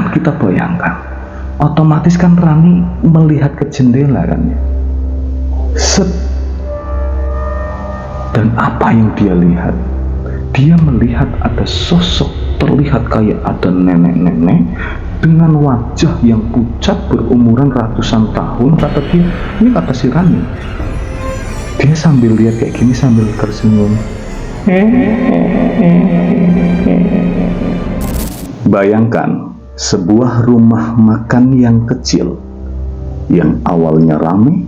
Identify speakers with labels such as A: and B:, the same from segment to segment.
A: kita bayangkan, otomatis kan Rani melihat ke jendela kan ya. Set. Dan apa yang dia lihat? Dia melihat ada sosok terlihat kayak ada nenek-nenek dengan wajah yang pucat berumuran ratusan tahun. Kata dia, ini kata si Rani. Dia sambil lihat kayak gini sambil tersenyum. Bayangkan sebuah rumah makan yang kecil yang awalnya ramai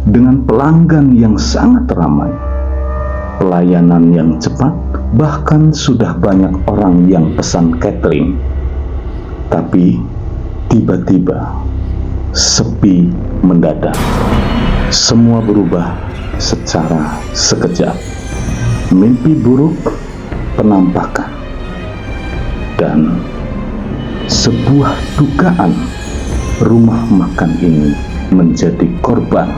A: dengan pelanggan yang sangat ramai, pelayanan yang cepat, bahkan sudah banyak orang yang pesan catering. Tapi tiba-tiba sepi mendadak. Semua berubah secara sekejap. Mimpi buruk, penampakan, dan sebuah dugaan rumah makan ini menjadi korban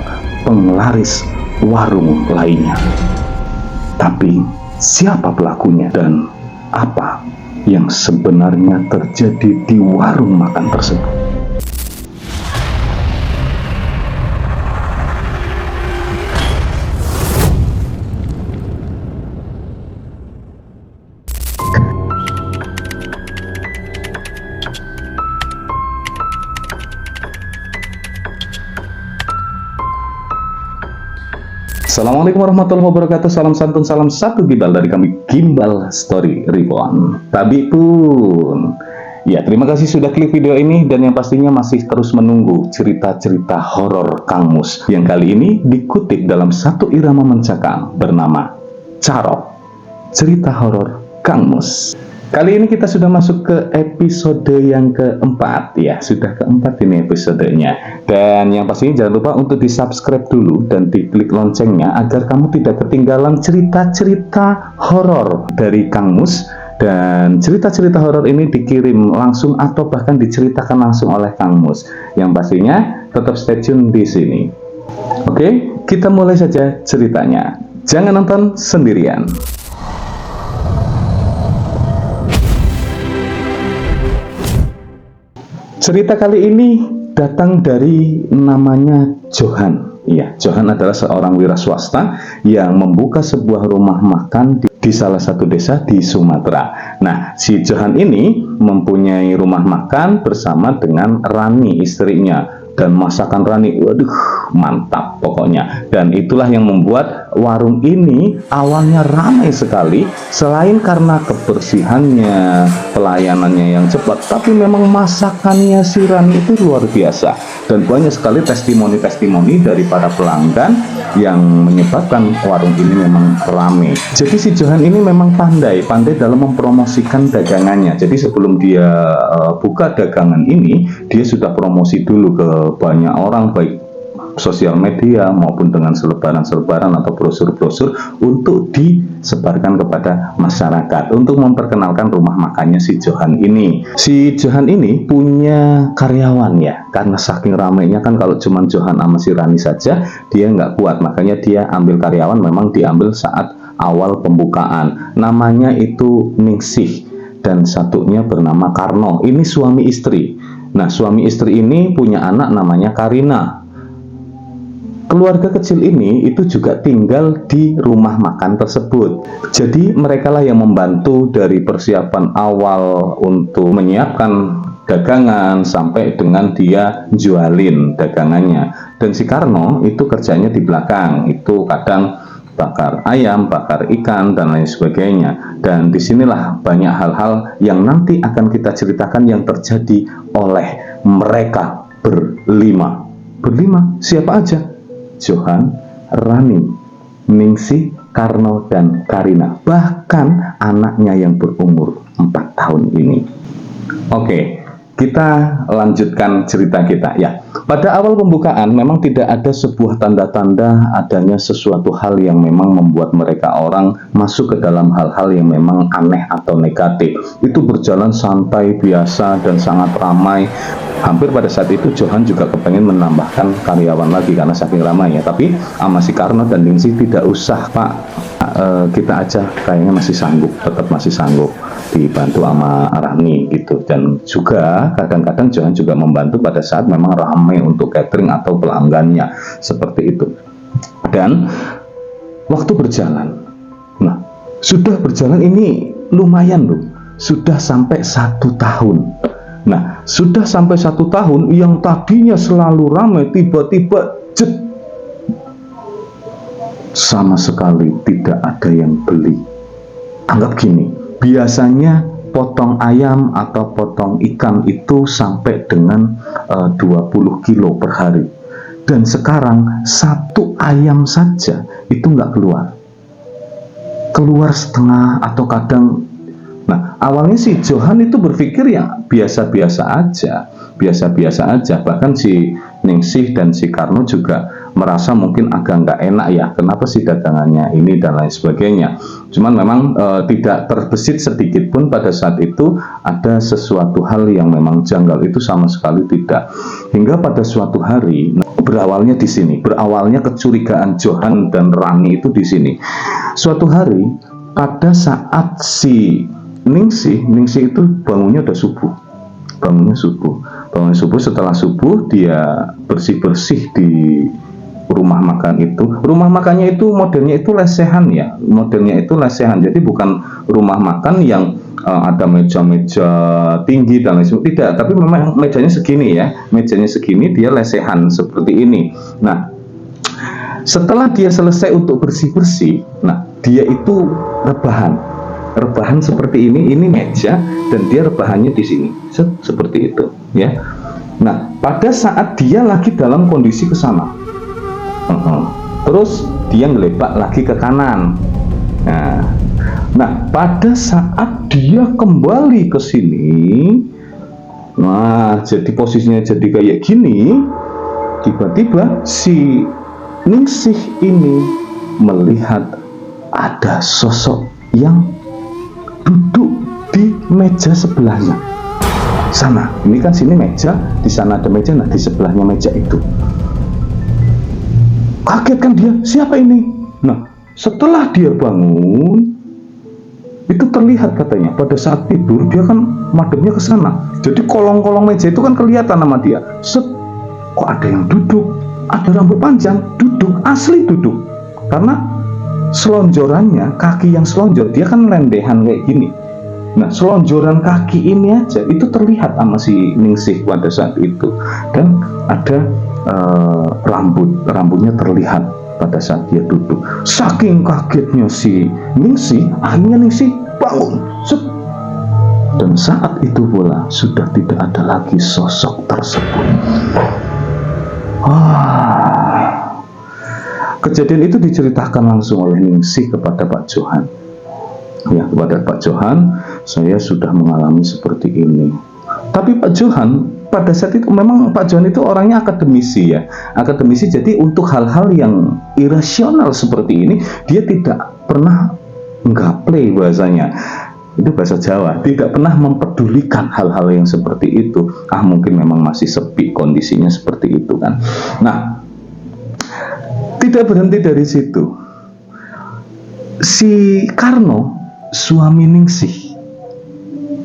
A: penglaris warung lainnya. Tapi siapa pelakunya dan apa yang sebenarnya terjadi di warung makan tersebut? Assalamualaikum warahmatullahi wabarakatuh. Salam santun, salam satu gimbal dari kami Gimbal Story Reborn. Tabi pun. Ya, terima kasih sudah klik video ini dan yang pastinya masih terus menunggu cerita-cerita horor Kang Mus yang kali ini dikutip dalam satu irama mencakang bernama Carok, cerita horor Kang Mus. Kali ini kita sudah masuk ke episode yang keempat ya, sudah keempat ini episodenya. Dan yang pastinya jangan lupa untuk di-subscribe dulu dan diklik loncengnya agar kamu tidak ketinggalan cerita-cerita horor dari Kang Mus. Dan cerita-cerita horor ini dikirim langsung atau bahkan diceritakan langsung oleh Kang Mus. Yang pastinya tetap stay tune di sini. Oke, kita mulai saja ceritanya. Jangan nonton sendirian. Cerita kali ini datang dari namanya Johan. Iya, Johan adalah seorang wira swasta yang membuka sebuah rumah makan di salah satu desa di Sumatera. Nah, si Johan ini mempunyai rumah makan bersama dengan Rani, istrinya. Dan masakan Rani, waduh, mantap pokoknya. Dan itulah yang membuat warung ini awalnya ramai sekali. Selain karena kebersihannya, pelayanannya yang cepat, tapi memang masakannya si Rani itu luar biasa. Dan banyak sekali testimoni-testimoni dari para pelanggan yang menyebabkan warung ini memang ramai. Jadi si Johan ini memang pandai dalam mempromosikan dagangannya. Jadi sebelum dia buka dagangan ini, dia sudah promosi dulu ke banyak orang, baik sosial media maupun dengan selebaran atau brosur-brosur untuk disebarkan kepada masyarakat untuk memperkenalkan rumah makannya si Johan ini. Si Johan ini punya karyawan ya, karena saking ramainya kan kalau cuma Johan sama si Rani saja dia nggak kuat, makanya dia ambil karyawan, memang diambil saat awal pembukaan. Namanya itu Ningsih dan satunya bernama Karno. Ini suami istri. Nah, suami istri ini punya anak namanya Karina. Keluarga kecil ini itu juga tinggal di rumah makan tersebut. Jadi mereka lah yang membantu dari persiapan awal untuk menyiapkan dagangan sampai dengan dia jualin dagangannya. Dan si Karno itu kerjanya di belakang, itu kadang bakar ayam, bakar ikan, dan lain sebagainya. Dan disinilah banyak hal-hal yang nanti akan kita ceritakan yang terjadi oleh mereka berlima. Berlima, siapa aja? Johan, Rani, Ningsih, Karno, dan Karina. Bahkan anaknya yang berumur 4 tahun ini. Oke, kita lanjutkan cerita kita ya. Pada awal pembukaan memang tidak ada sebuah tanda-tanda adanya sesuatu hal yang memang membuat mereka orang masuk ke dalam hal-hal yang memang aneh atau negatif. Itu berjalan santai, biasa, dan sangat ramai. Hampir pada saat itu Johan juga kepengen menambahkan karyawan lagi karena saking ramai ya. Tapi sama si Karno dan Ningsih tidak usah Pak, kita aja kayaknya masih sanggup, tetap masih sanggup dibantu sama Rani gitu. Dan juga kadang-kadang Johan juga membantu pada saat memang ramai untuk catering atau pelanggannya seperti itu. Dan waktu berjalan, nah sudah berjalan ini lumayan loh, sudah sampai 1 tahun. Nah, sudah sampai 1 tahun yang tadinya selalu ramai, tiba-tiba sama sekali tidak ada yang beli. Anggap gini, biasanya potong ayam atau potong ikan itu sampai dengan 20 kilo per hari. Dan sekarang 1 ayam saja itu nggak keluar. Keluar setengah atau kadang. Nah, awalnya si Johan itu berpikir ya biasa-biasa aja, bahkan si Ningsih dan si Karno juga merasa mungkin agak nggak enak ya, kenapa sih dagangannya ini dan lain sebagainya. Cuman memang tidak terbesit sedikit pun pada saat itu ada sesuatu hal yang memang janggal, itu sama sekali tidak. Hingga pada suatu hari, berawalnya di sini, berawalnya kecurigaan Johan dan Rani itu di sini. Suatu hari pada saat si Ningsih itu bangunnya udah subuh. Bangun subuh, setelah subuh dia bersih-bersih di rumah makan itu. Rumah makannya itu modelnya itu lesehan ya. Jadi bukan rumah makan yang ada meja-meja tinggi dan lain sebagainya. Tidak, tapi memang mejanya segini ya. Mejanya segini, dia lesehan seperti ini. Nah, setelah dia selesai untuk bersih-bersih, nah dia itu rebahan seperti ini meja dan dia rebahannya di sini seperti itu ya. Nah, pada saat dia lagi dalam kondisi ke sana, terus dia ngelepak lagi ke kanan. Nah, pada saat dia kembali ke sini, nah jadi posisinya jadi kayak gini, tiba-tiba si Ningsih ini melihat ada sosok yang duduk di meja sebelahnya. Sama, ini kan sini meja, di sana ada meja, nah di sebelahnya meja itu. Kaget kan dia, siapa ini? Nah, setelah dia bangun, itu terlihat katanya pada saat tidur dia kan madepnya ke sana. Jadi kolong-kolong meja itu kan kelihatan sama dia. Kok ada yang duduk? Ada rambut panjang, duduk, asli duduk. Karena selonjorannya, kaki yang selonjor, dia kan lendehan kayak gini. Nah, selonjoran kaki ini aja itu terlihat sama si Ningsih pada saat itu. Dan ada rambutnya terlihat pada saat dia duduk. Saking kagetnya si Ningsih, akhirnya Ningsih bangun. Dan saat itu pula sudah tidak ada lagi sosok tersebut. Kejadian itu diceritakan langsung oleh Ningsih kepada Pak Johan. Ya, kepada Pak Johan, saya sudah mengalami seperti ini. Tapi Pak Johan pada saat itu memang Pak Johan itu orangnya akademisi ya. Akademisi, jadi untuk hal-hal yang irasional seperti ini dia tidak pernah nggaplay bahasanya. Itu bahasa Jawa, tidak pernah mempedulikan hal-hal yang seperti itu. Mungkin memang masih sepi kondisinya seperti itu kan. Nah, tidak berhenti dari situ. Si Karno, suami Ningsih,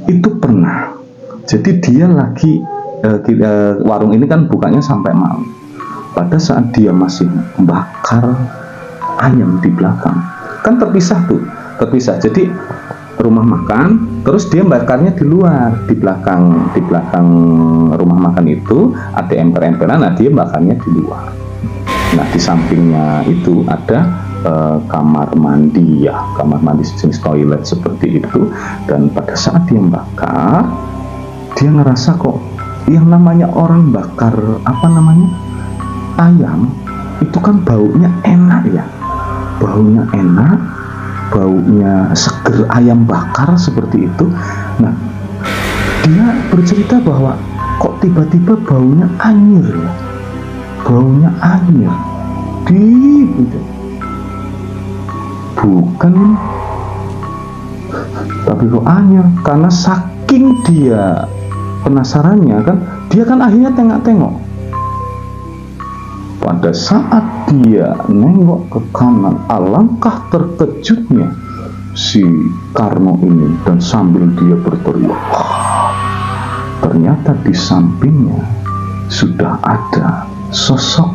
A: itu pernah. Jadi dia lagi warung ini kan bukanya sampai malam. Pada saat dia masih bakar ayam di belakang, kan terpisah. Jadi rumah makan, terus dia bakarnya di luar, di belakang rumah makan itu ada emper-emperan, nah dia bakarnya di luar. Nah, di sampingnya itu ada kamar mandi ya, kamar mandi sejenis toilet seperti itu. Dan pada saat dia bakar, dia ngerasa kok yang namanya orang bakar ayam itu kan baunya enak ya, baunya seger ayam bakar seperti itu. Nah, Dia bercerita bahwa kok tiba-tiba baunya anyir ya, baunya anyir, gitu. Bukan, tapi kok anyir, karena saking dia penasarannya kan, dia kan akhirnya tengok-tengok. Pada saat dia nengok ke kanan, alangkah terkejutnya si Karno ini, dan sambil dia berteriak, ternyata di sampingnya sudah ada sosok,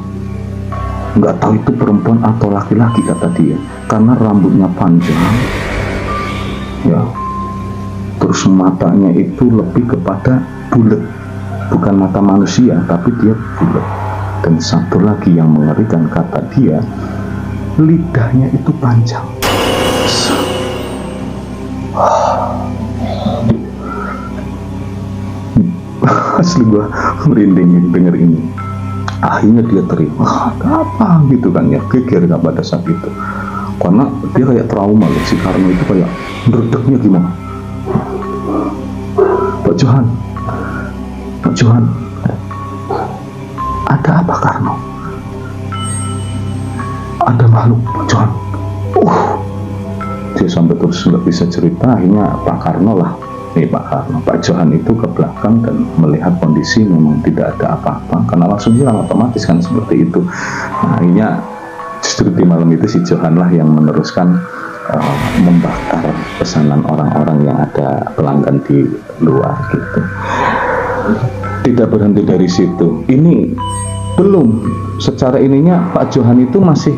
A: nggak tahu itu perempuan atau laki-laki kata dia, karena rambutnya panjang ya, terus matanya itu lebih kepada bulat, bukan mata manusia tapi dia bulat. Dan satu lagi yang mengerikan kata dia, lidahnya itu panjang. Asli gua merinding denger ini. Akhirnya dia terima, apa gitu kan ya, geger gak pada saat itu, karena dia kayak trauma loh, si Karno itu kayak meredeknya gimana. Pak Johan, ada apa Karno? Ada makhluk Pak Johan. Dia sampai terus nggak bisa cerita. Akhirnya Pak Johan itu ke belakang dan melihat kondisi memang tidak ada apa-apa, karena langsung hilang otomatis kan seperti itu. Nah, akhirnya justru di malam itu si Johan lah yang meneruskan membakar pesanan orang-orang yang ada pelanggan di luar gitu. Tidak berhenti dari situ. Ini belum, secara ininya Pak Johan itu masih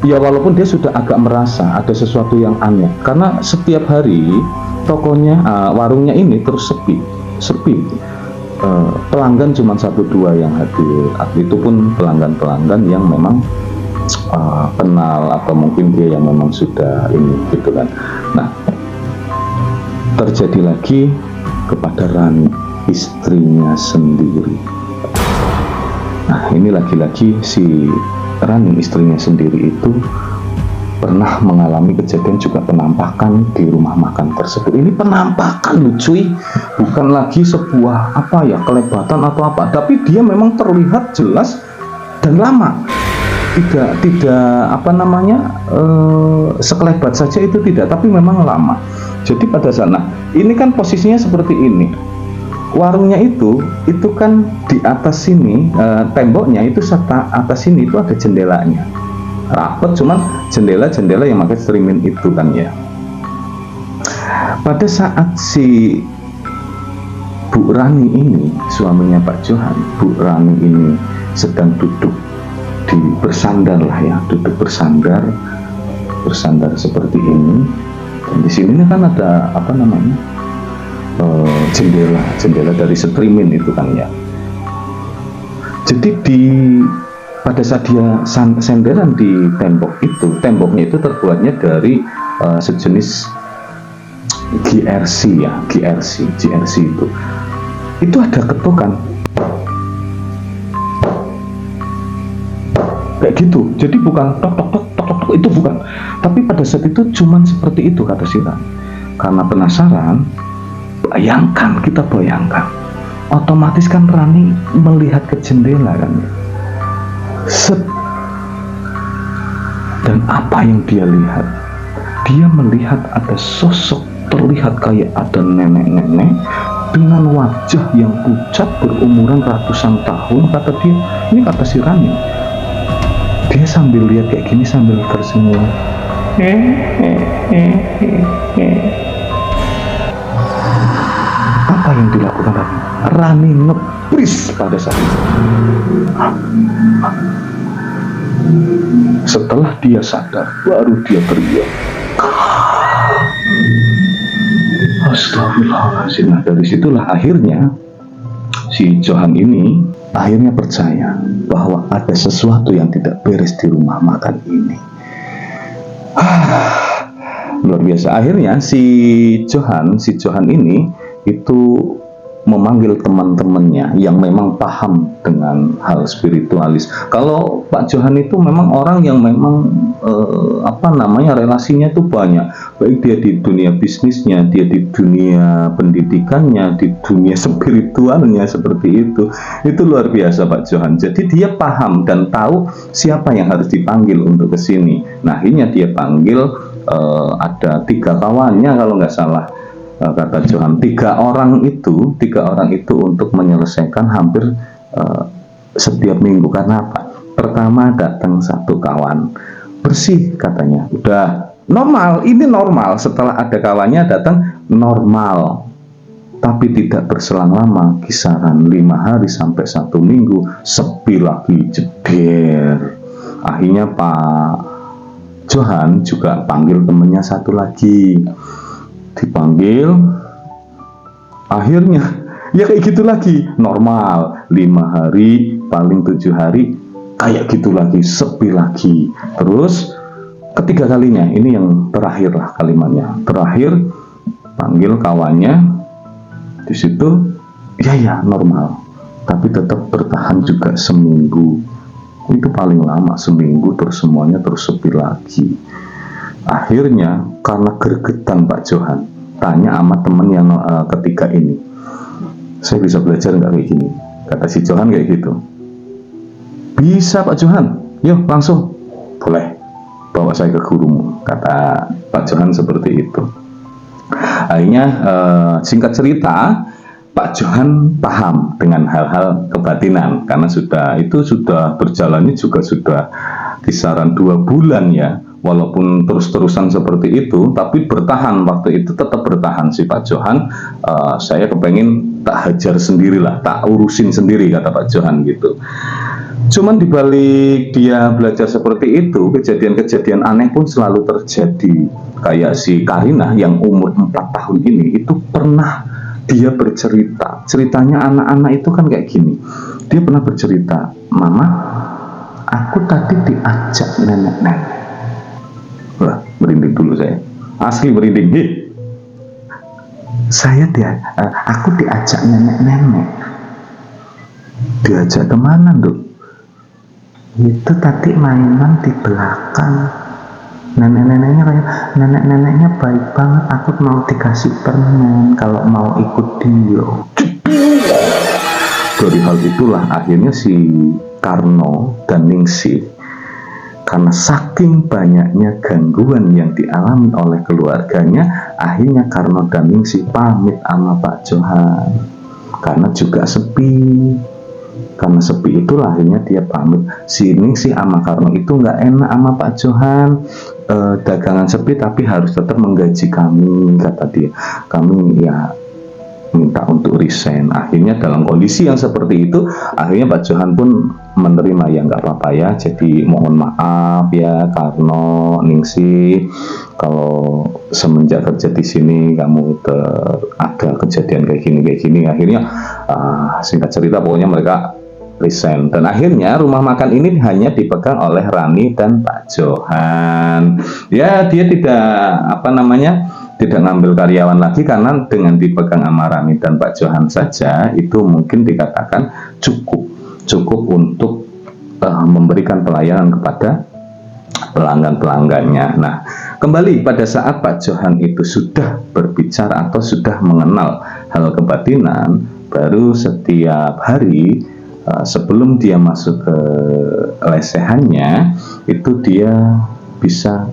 A: ya, walaupun dia sudah agak merasa ada sesuatu yang aneh, karena setiap hari tokonya, warungnya ini terus sepi. Pelanggan cuma 1-2 yang hadir, itu pun pelanggan yang memang kenal atau mungkin dia yang memang sudah ini gitu kan. Nah, terjadi lagi kepada Rani, istrinya sendiri. Nah, ini lagi-lagi si Rani, istrinya sendiri itu pernah mengalami kejadian juga penampakan di rumah makan tersebut. Ini penampakan loh cuy, bukan lagi sebuah kelebatan atau apa, tapi dia memang terlihat jelas dan lama. Tidak sekelebat saja itu tidak, tapi memang lama. Jadi pada sana ini kan posisinya seperti ini. Warungnya itu kan di atas sini, temboknya itu serta atas sini itu ada jendelanya. Rapet, cuman jendela yang pakai cermin itu kan ya. Pada saat si Bu Rani ini, suaminya Pak Johan, Bu Rani ini sedang duduk bersandar seperti ini. Dan di sini kan ada jendela dari cermin itu kan ya. Jadi pada saat dia senderan di temboknya itu terbuatnya dari sejenis GRC itu ada ketukan kayak gitu. Jadi bukan tok itu bukan, tapi pada saat itu cuman seperti itu kata si Rani. Karena penasaran, kita bayangkan otomatis kan Rani melihat ke jendela kan. Dan apa yang dia lihat? Dia melihat ada sosok, terlihat kayak ada nenek-nenek dengan wajah yang pucat berumuran ratusan tahun. Kata dia, ini kata si Rani, dia sambil lihat kayak gini sambil tersenyum. Apa yang dilakukan Rani? Rani ngebris pada saat itu. Setelah dia sadar, baru dia teriak, astagfirullahaladzim. Nah, dari situlah akhirnya si Johan ini akhirnya percaya bahwa ada sesuatu yang tidak beres di rumah makan ini. Luar biasa. Akhirnya si Johan ini itu memanggil teman-temannya yang memang paham dengan hal spiritualis. Kalau Pak Johan itu memang orang yang memang relasinya itu banyak, baik dia di dunia bisnisnya, dia di dunia pendidikannya, di dunia spiritualnya, seperti itu luar biasa Pak Johan. Jadi dia paham dan tahu siapa yang harus dipanggil untuk ke sini. Nah, akhirnya dia panggil ada 3 kawannya kalau nggak salah. Kata Johan, 3 orang itu untuk menyelesaikan hampir setiap minggu. Karena apa? Pertama datang 1 kawan, bersih katanya, udah normal, ini normal. Setelah ada kawannya datang normal, tapi tidak berselang lama, kisaran 5 hari sampai 1 minggu, sepi lagi, jeder. Akhirnya Pak Johan juga panggil temennya 1 lagi, dipanggil, akhirnya ya kayak gitu lagi, normal 5 hari, paling 7 hari, kayak gitu lagi, sepi lagi. Terus ketiga kalinya, ini yang terakhir lah kalimatnya, terakhir panggil kawannya, di situ ya normal, tapi tetap bertahan juga seminggu, itu paling lama seminggu, terus semuanya terus sepi lagi. Akhirnya karena gregetan Pak Johan, tanya sama temen yang ketiga ini, saya bisa belajar nggak kayak gini? Kata si Johan kayak gitu. Bisa Pak Johan, yuk langsung, boleh, bawa saya ke gurumu, kata Pak Johan seperti itu. Akhirnya singkat cerita, Pak Johan paham dengan hal-hal kebatinan, karena sudah berjalannya juga sudah kisaran 2 bulan ya. Walaupun terus-terusan seperti itu, tapi bertahan, waktu itu tetap bertahan si Pak Johan. Saya kepengen tak hajar sendirilah, tak urusin sendiri, kata Pak Johan gitu. Cuman dibalik dia belajar seperti itu, kejadian-kejadian aneh pun selalu terjadi. Kayak si Karina yang umur 4 tahun ini, itu pernah dia bercerita. Ceritanya anak-anak itu kan kayak gini. Dia pernah bercerita, "Mama, aku tadi diajak nenek-nenek." Wah, merinding dulu saya. Asli merinding. Aku diajak nenek-nenek. Diajak kemana, Dok? Itu tadi mainan di belakang. Nenek-neneknya baik banget. Aku mau dikasih permen kalau mau ikut dia. Dari hal itulah akhirnya si Karno dan Ningsih, karena saking banyaknya gangguan yang dialami oleh keluarganya, akhirnya Karno dan Ningsih pamit sama Pak Johan. Karena juga sepi. Karena sepi itulah akhirnya dia pamit. Si Ningsih sama Karno itu nggak enak sama Pak Johan. Dagangan sepi tapi harus tetap menggaji kami, kata dia. Kami ya minta untuk resign. Akhirnya dalam kondisi yang seperti itu, akhirnya Pak Johan pun menerima, ya nggak apa-apa ya, jadi mohon maaf ya Karno, Ningsih, kalau semenjak kerja di sini kamu ada kejadian kayak gini. Akhirnya singkat cerita pokoknya mereka resign, dan akhirnya rumah makan ini hanya dipegang oleh Rani dan Pak Johan. Ya, dia tidak ngambil karyawan lagi, karena dengan dipegang sama Rani dan Pak Johan saja itu mungkin dikatakan cukup untuk memberikan pelayanan kepada pelanggan-pelanggannya. Nah, kembali pada saat Pak Johan itu sudah berbicara atau sudah mengenal hal kebatinan, baru setiap hari sebelum dia masuk ke lesehannya itu dia bisa,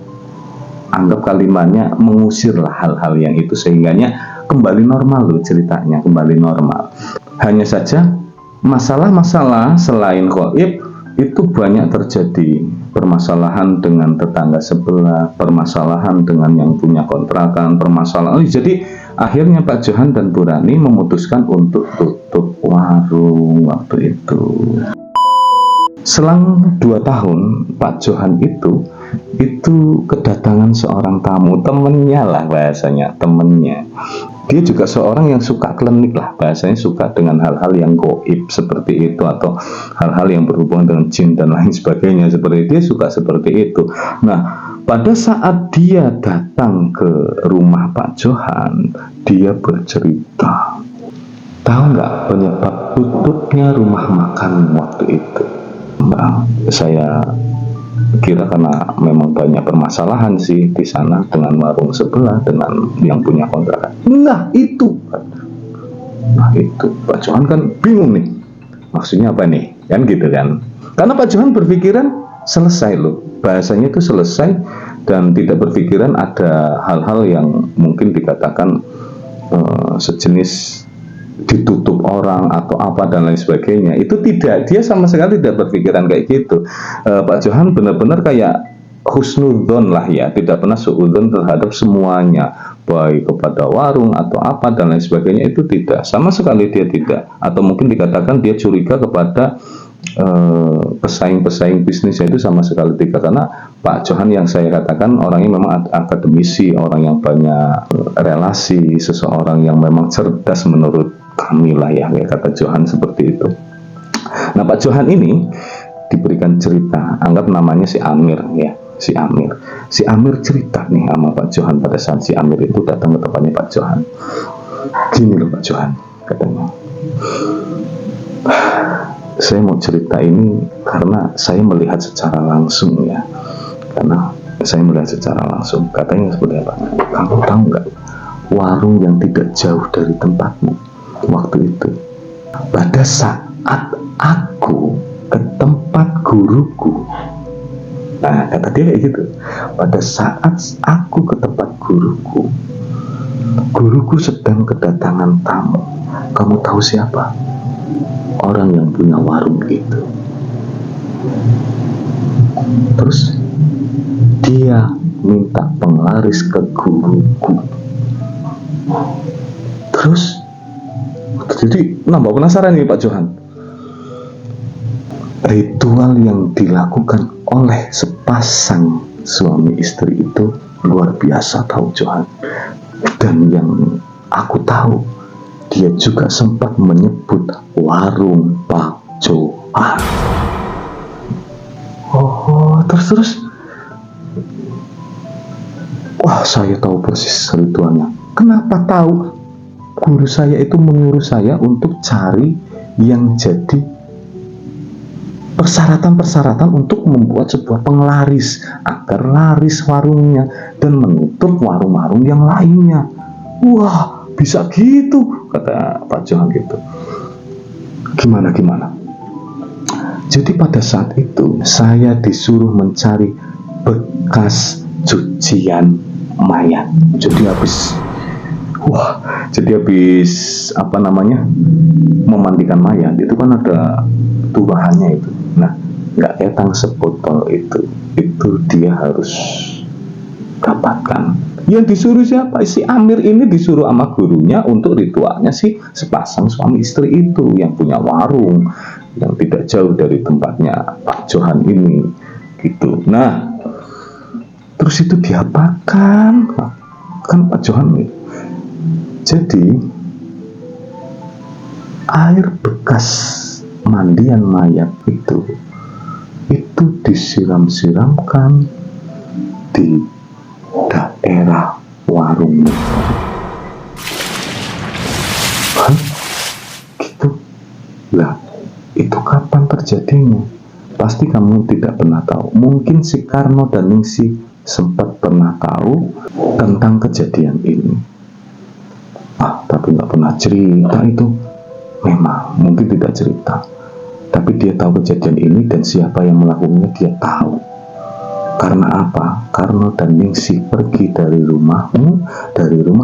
A: anggap kalimatnya, mengusirlah hal-hal yang itu, sehingganya kembali normal loh ceritanya, kembali normal. Hanya saja masalah-masalah selain gaib itu banyak terjadi, permasalahan dengan tetangga sebelah, permasalahan dengan yang punya kontrakan, permasalahan. Jadi akhirnya Pak Johan dan Bu Rani memutuskan untuk tutup warung waktu itu. Selang 2 tahun Pak Johan itu kedatangan seorang tamu, temennya lah bahasanya, temennya. Dia juga seorang yang suka klinik lah bahasanya, suka dengan hal-hal yang gaib seperti itu, atau hal-hal yang berhubungan dengan jin dan lain sebagainya, seperti dia suka seperti itu. Nah, pada saat dia datang ke rumah Pak Johan, dia bercerita, tahu penyebab tutupnya rumah makan waktu itu? Saya kira karena memang banyak permasalahan sih di sana dengan warung sebelah, dengan yang punya kontrakan. Nah itu Pak Johan kan bingung nih, maksudnya apa nih, kan gitu kan? Karena Pak Johan berpikiran selesai loh, bahasanya itu selesai, dan tidak berpikiran ada hal-hal yang mungkin dikatakan sejenis ditutup orang atau apa dan lain sebagainya. Itu tidak, dia sama sekali tidak berpikiran kayak gitu. Pak Johan benar-benar kayak husnudzon lah ya, tidak pernah suudzon terhadap semuanya, baik kepada warung atau apa dan lain sebagainya. Itu tidak, sama sekali dia tidak, atau mungkin dikatakan dia curiga kepada pesaing-pesaing bisnisnya, itu sama sekali tidak. Karena Pak Johan yang saya katakan orangnya memang akademisi, orang yang banyak relasi, seseorang yang memang cerdas menurut kami lah ya, kayak kata Johan seperti itu. Nah Pak Johan ini diberikan cerita, anggap namanya si Amir ya, si Amir cerita nih sama Pak Johan pada saat si Amir itu datang ke tempatnya Pak Johan. Gini loh Pak Johan, katanya, saya mau cerita ini karena saya melihat secara langsung ya, karena saya melihat secara langsung. Katanya seperti apa? Kamu tahu nggak, warung yang tidak jauh dari tempatmu waktu itu, pada saat aku ke tempat guruku, nah kata dia kayak gitu, pada saat aku ke tempat guruku sedang kedatangan tamu. Kamu tahu siapa? Orang yang punya warung itu. Terus dia minta penglaris ke guruku. Terus jadi nambah penasaran nih Pak Johan. Ritual yang dilakukan oleh sepasang suami istri itu luar biasa, tahu Johan. Dan yang aku tahu, dia juga sempat menyebut warung Pak Johan. Oh, terus. Wah, saya tahu persis ritualnya. Kenapa tahu? Guru saya itu menyuruh saya untuk cari yang jadi persyaratan-persyaratan untuk membuat sebuah penglaris agar laris warungnya dan menutup warung-warung yang lainnya. Wah, bisa gitu, kata Pak Johan gitu. Gimana? Jadi pada saat itu saya disuruh mencari bekas cucian mayat. Jadi habis memandikan mayat itu kan ada tubahannya itu. Nah, nggak kayak tang sebotol itu dia harus dapatkan. Yang disuruh siapa? Si Amir ini disuruh sama gurunya untuk ritualnya si sepasang suami istri itu yang punya warung yang tidak jauh dari tempatnya Pak Johan ini gitu. Nah, terus itu diapakan? Kan Pak Johan ini. Jadi air bekas mandian mayat itu disiram-siramkan di daerah warungnya. Gitu lah. Itu kapan terjadinya? Pasti kamu tidak pernah tahu. Mungkin si Karno dan Ningsih sempat pernah tahu tentang kejadian ini, tapi nggak pernah cerita itu. Memang mungkin tidak cerita, tapi dia tahu kejadian ini dan siapa yang melakukannya dia tahu. Karena apa? Karno dan Ningsih pergi dari rumah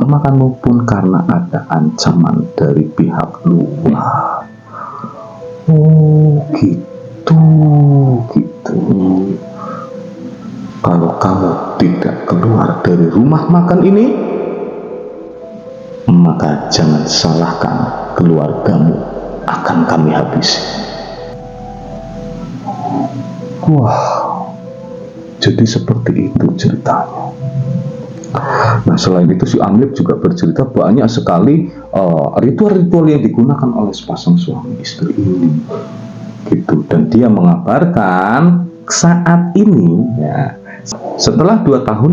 A: makanmu pun karena ada ancaman dari pihak luar. Oh gitu. Kalau kamu tidak keluar dari rumah makan ini, maka jangan salahkan keluargamu, akan kami habisi. Wah, jadi seperti itu ceritanya. Nah, selain itu si Amir juga bercerita banyak sekali ritual-ritual yang digunakan oleh sepasang suami istri ini gitu. Dan dia mengabarkan saat ini ya, setelah 2 tahun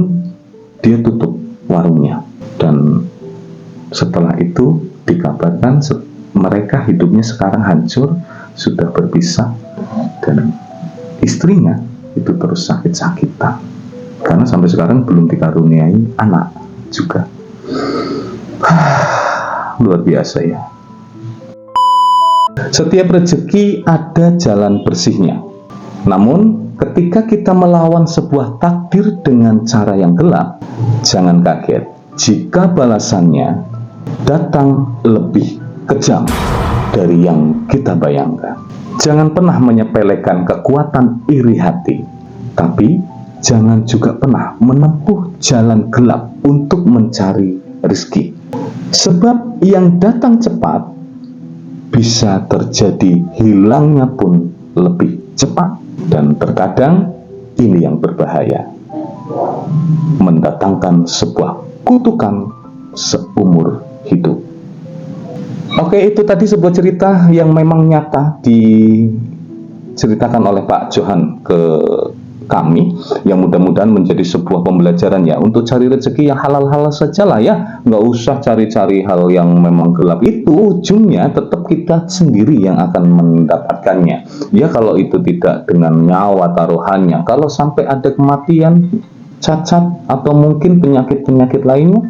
A: dia tutup warungnya, dan setelah itu dikabarkan mereka hidupnya sekarang hancur, sudah berpisah, dan istrinya itu terus sakit-sakitan karena sampai sekarang belum dikaruniai anak juga. Luar biasa ya. Setiap rezeki ada jalan bersihnya. Namun ketika kita melawan sebuah takdir dengan cara yang gelap, jangan kaget jika balasannya datang lebih kejam dari yang kita bayangkan. Jangan pernah menyepelekan kekuatan iri hati, tapi jangan juga pernah menempuh jalan gelap untuk mencari rezeki. Sebab yang datang cepat bisa terjadi hilangnya pun lebih cepat. Dan terkadang ini yang berbahaya, mendatangkan sebuah kutukan seumur hidup. Oke, itu tadi sebuah cerita yang memang nyata diceritakan oleh Pak Johan ke kami, yang mudah-mudahan menjadi sebuah pembelajaran ya, untuk cari rezeki yang halal-halal saja lah ya, nggak usah cari-cari hal yang memang gelap. Itu ujungnya tetap kita sendiri yang akan mendapatkannya ya, kalau itu tidak dengan nyawa taruhannya. Kalau sampai ada kematian, cacat, atau mungkin penyakit-penyakit lainnya,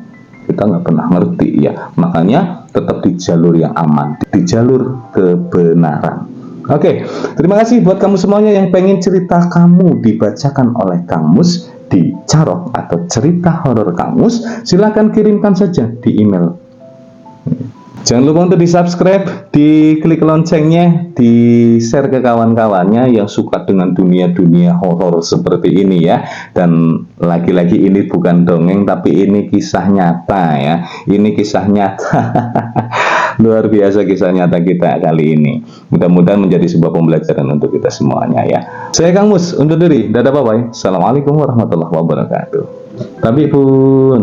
A: kita nggak pernah ngerti ya. Makanya tetap di jalur yang aman, di jalur kebenaran. Oke, terima kasih buat kamu semuanya yang pengen cerita kamu dibacakan oleh Kang Mus di Carok atau cerita horor Kang Mus. Silahkan kirimkan saja di email. Jangan lupa untuk di-subscribe, diklik loncengnya, di-share ke kawan-kawannya yang suka dengan dunia-dunia horor seperti ini ya. Dan lagi-lagi ini bukan dongeng, tapi ini kisah nyata ya. Ini kisah nyata. Luar biasa kisah nyata kita kali ini. Mudah-mudahan menjadi sebuah pembelajaran untuk kita semuanya ya. Saya Kang Mus, undur diri. Dadah, bye-bye. Assalamualaikum warahmatullahi wabarakatuh. Tapi pun